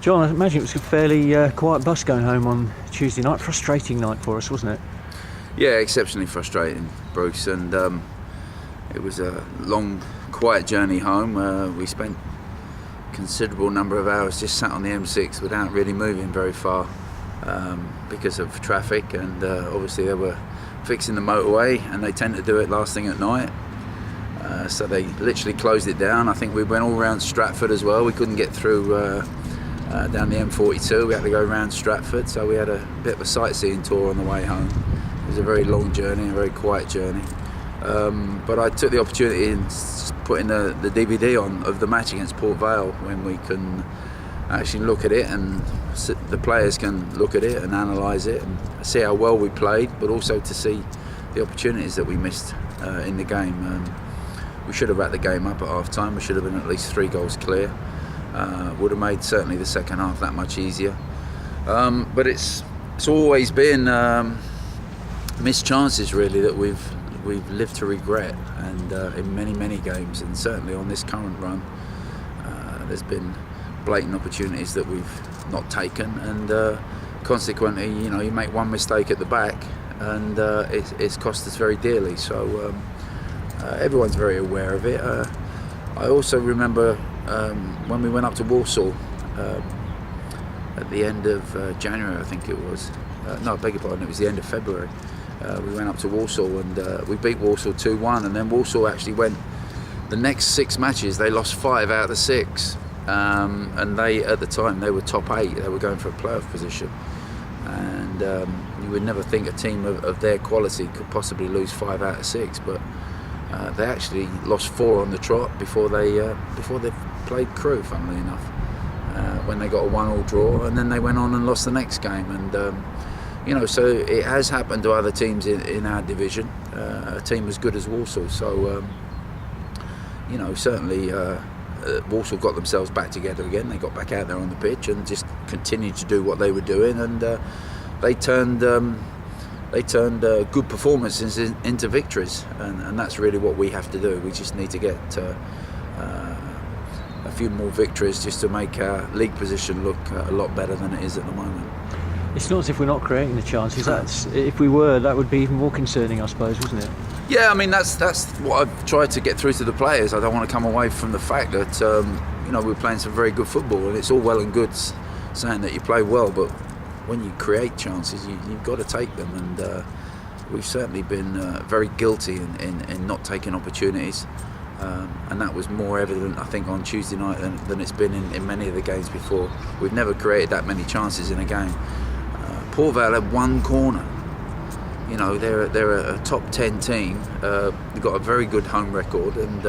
John, I imagine it was a fairly quiet bus going home on Tuesday night. Frustrating night for us, wasn't it? Yeah, exceptionally frustrating, Bruce, and it was a long, quiet journey home. We spent a considerable number of hours just sat on the M6 without really moving very far because of traffic, and obviously they were fixing the motorway, and they tend to do it last thing at night. So they literally closed it down. I think we went all around Stratford as well. We couldn't get through down the M42. We had to go around Stratford, so we had a bit of a sightseeing tour on the way home. It was a very long journey, a very quiet journey. But I took the opportunity in putting the DVD on of the match against Port Vale, when we can actually look at it, and the players can look at it and analyse it and see how well we played, but also to see the opportunities that we missed in the game. We should have wrapped the game up at half time. We should have been at least 3 goals clear. Would have made certainly the second half that much easier. But it's always been missed chances really that we've lived to regret, and in many games, and certainly on this current run, there's been blatant opportunities that we've not taken, and consequently, you make one mistake at the back, and it's cost us very dearly. So everyone's very aware of it. I also remember when we went up to Walsall at the end of January, I think it was. No, I beg your pardon, it was the end of February. We went up to Walsall, and we beat Walsall 2-1, and then Walsall actually went the next 6 matches. They lost 5 out of the 6, and they, at the time, they were top 8. They were going for a playoff position, and you would never think a team of their quality could possibly lose 5 out of 6, but they actually lost 4 on the trot before they played Crewe, funnily enough, when they got a 1-1 draw, and then they went on and lost the next game. And so it has happened to other teams in our division, a team as good as Walsall. So certainly Walsall got themselves back together again. They got back out there on the pitch and just continued to do what they were doing, and they turned good performances into victories, and that's really what we have to do. We just need to get a few more victories just to make our league position look a lot better than it is at the moment. It's not as if we're not creating the chances. If we were, that would be even more concerning, I suppose, wouldn't it? Yeah, I mean that's what I've tried to get through to the players. I don't want to come away from the fact that we're playing some very good football, and it's all well and good saying that you play well, but when you create chances, you've got to take them, and we've certainly been very guilty in not taking opportunities, and that was more evident, I think, on Tuesday night than it's been in many of the games before. We've never created that many chances in a game. Port Vale had 1 corner. They're a top 10 team. They've got a very good home record, and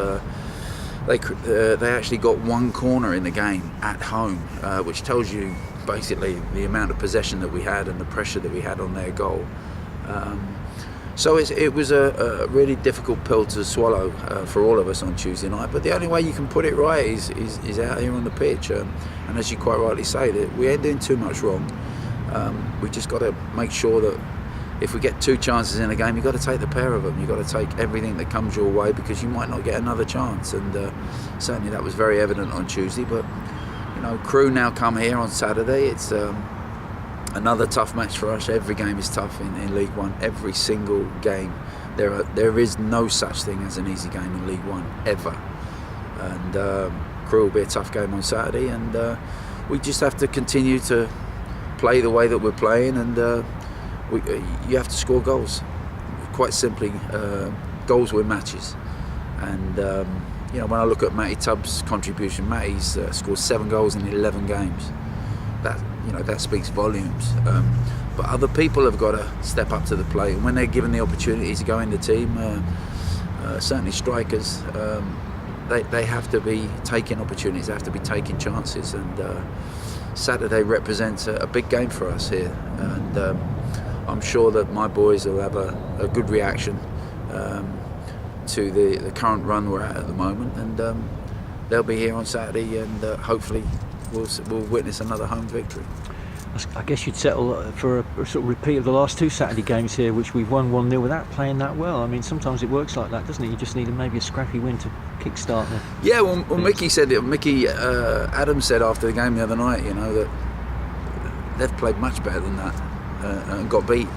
they actually got 1 corner in the game at home, which tells you basically the amount of possession that we had and the pressure that we had on their goal. So it was a really difficult pill to swallow for all of us on Tuesday night. But the only way you can put it right is out here on the pitch. And as you quite rightly say, that we ain't doing too much wrong. We just got to make sure that if we get 2 chances in a game, you've got to take the pair of them. You've got to take everything that comes your way, because you might not get another chance. And certainly that was very evident on Tuesday. But Crewe now come here on Saturday. It's another tough match for us. Every game is tough in League One. Every single game. There is no such thing as an easy game in League One, ever. And Crewe will be a tough game on Saturday, and we just have to continue to play the way that we're playing, and you have to score goals. Quite simply, goals win matches. And when I look at Matty Tubbs' contribution, Matty's scored 7 goals in 11 games. That speaks volumes. But other people have got to step up to the plate, and when they're given the opportunity to go in the team, certainly strikers, they have to be taking opportunities. They have to be taking chances. And Saturday represents a big game for us here, and I'm sure that my boys will have a good reaction to the current run we're at the moment, and they'll be here on Saturday, and hopefully we'll witness another home victory. I guess you'd settle for a sort of repeat of the last 2 Saturday games here, which we've won 1-0 without playing that well. I mean, sometimes it works like that, doesn't it? You just need maybe a scrappy win to kickstart there? Yeah, well Mickey said it. Mickey Adams said after the game the other night, that they've played much better than that and got beat,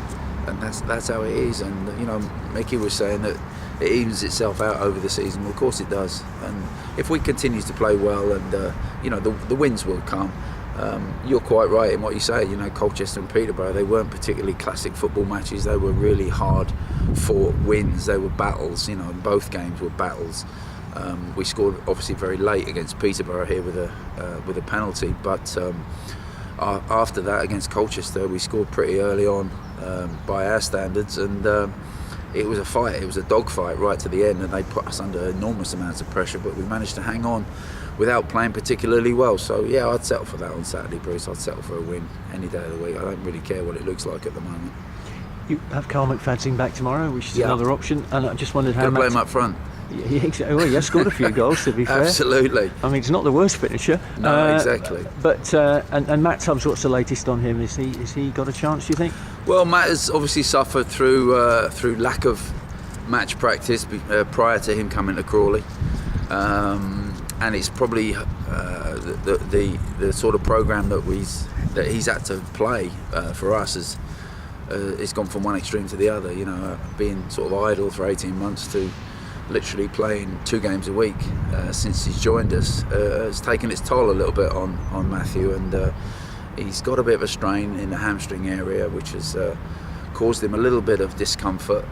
and that's how it is. And Mickey was saying that it evens itself out over the season. Well, of course it does. And if we continue to play well, and the wins will come. You're quite right in what you say. Colchester and Peterborough, they weren't particularly classic football matches. They were really hard fought wins. They were battles. Both games were battles. We scored obviously very late against Peterborough here with a penalty, but after that against Colchester we scored pretty early on by our standards, and it was a fight. It was a dogfight right to the end, and they put us under enormous amounts of pressure, but we managed to hang on without playing particularly well. So yeah, I'd settle for that on Saturday, Bruce. I'd settle for a win any day of the week. I don't really care what it looks like at the moment. You have Carl McFadzean back tomorrow, which is another option, and I just wondered how Got to play him up front. Yeah, exactly. Well, he has scored a few goals, to be fair. Absolutely. I mean, he's not the worst finisher. No, exactly. But and Matt Tubbs, what's the latest on him? Is he got a chance, do you think? Well, Matt has obviously suffered through lack of match practice prior to him coming to Crawley, and it's probably the sort of programme that he's had to play for us is it's gone from one extreme to the other. Being sort of idle for 18 months to literally playing 2 games a week since he's joined us has taken its toll a little bit on Matthew, and he's got a bit of a strain in the hamstring area, which has caused him a little bit of discomfort.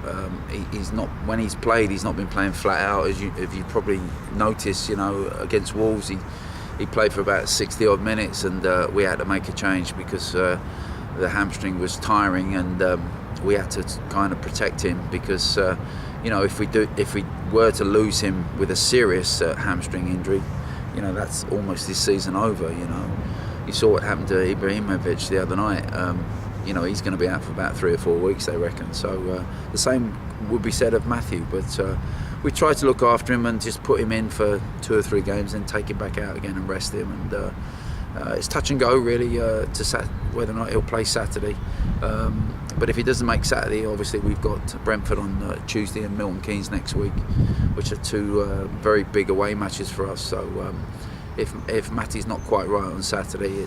He's not, when he's played, he's not been playing flat out, as you probably noticed. Against Wolves, he played for about 60 odd minutes, and we had to make a change because the hamstring was tiring, and we had to kind of protect him because if we were to lose him with a serious hamstring injury, that's almost his season over. You saw what happened to Ibrahimovic the other night. He's going to be out for about 3 or 4 weeks, they reckon. So the same would be said of Matthew, but we try to look after him and just put him in for 2 or 3 games, then take him back out again and rest him. And it's touch and go really to whether or not he'll play Saturday. But if he doesn't make Saturday, obviously we've got Brentford on Tuesday and Milton Keynes next week, which are 2 very big away matches for us. So if Matty's not quite right on Saturday,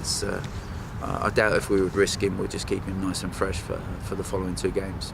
I doubt if we would risk him. We'll just keep him nice and fresh for the following 2 games.